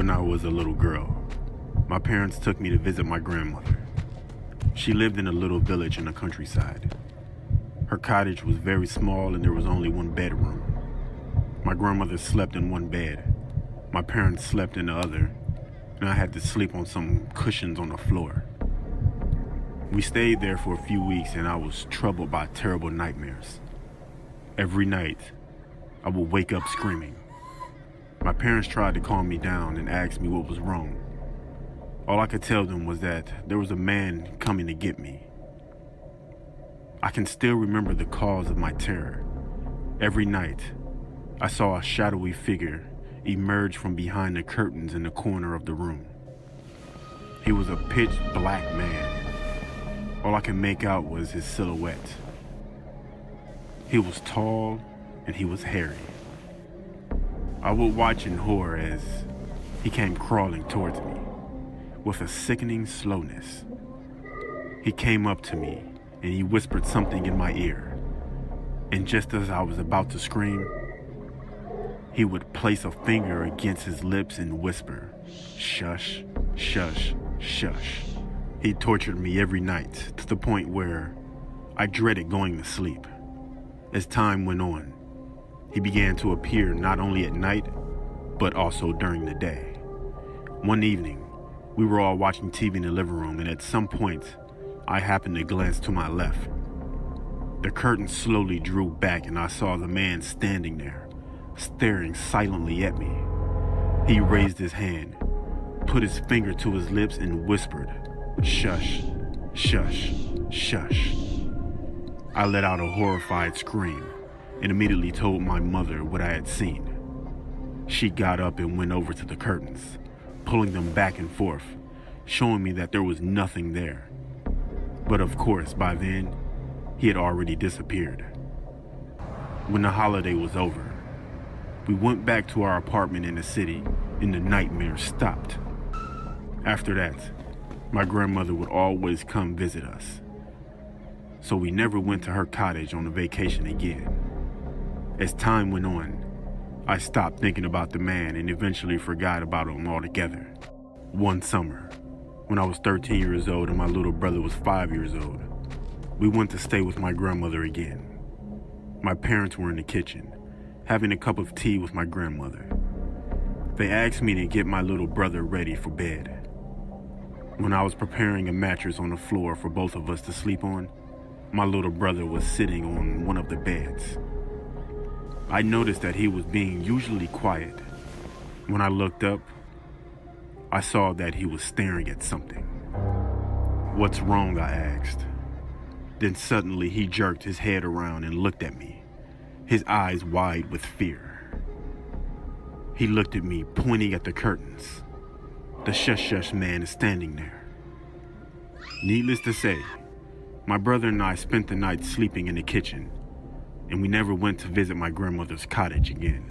When I was a little girl, my parents took me to visit my grandmother. She lived in a little village in the countryside. Her cottage was very small and there was only one bedroom. My grandmother slept in one bed. My parents slept in the other, and I had to sleep on some cushions on the floor. We stayed there for a few weeks and I was troubled by terrible nightmares. Every night, I would wake up screaming. My parents tried to calm me down and asked me what was wrong. All I could tell them was that there was a man coming to get me. I can still remember the cause of my terror. Every night, I saw a shadowy figure emerge from behind the curtains in the corner of the room. He was a pitch black man. All I could make out was his silhouette. He was tall and he was hairy. I would watch in horror as he came crawling towards me with a sickening slowness. He came up to me and he whispered something in my ear. And just as I was about to scream, he would place a finger against his lips and whisper, "Shush, shush, shush." He tortured me every night to the point where I dreaded going to sleep. As time went on, he began to appear not only at night, but also during the day. One evening, we were all watching TV in the living room, and at some point, I happened to glance to my left. The curtain slowly drew back and I saw the man standing there, staring silently at me. He raised his hand, put his finger to his lips and whispered, "Shush, shush, shush." I let out a horrified scream and immediately told my mother what I had seen. She got up and went over to the curtains, pulling them back and forth, showing me that there was nothing there. But of course, by then, he had already disappeared. When the holiday was over, we went back to our apartment in the city and the nightmare stopped. After that, my grandmother would always come visit us. So we never went to her cottage on a vacation again. As time went on, I stopped thinking about the man and eventually forgot about him altogether. One summer, when I was 13 years old and my little brother was 5 years old, we went to stay with my grandmother again. My parents were in the kitchen, having a cup of tea with my grandmother. They asked me to get my little brother ready for bed. When I was preparing a mattress on the floor for both of us to sleep on, my little brother was sitting on one of the beds. I noticed that he was being usually quiet. When I looked up, I saw that he was staring at something. "What's wrong?" I asked. Then suddenly he jerked his head around and looked at me, his eyes wide with fear. He looked at me, pointing at the curtains. The shush-shush man is standing there. Needless to say, my brother and I spent the night sleeping in the kitchen, and we never went to visit my grandmother's cottage again.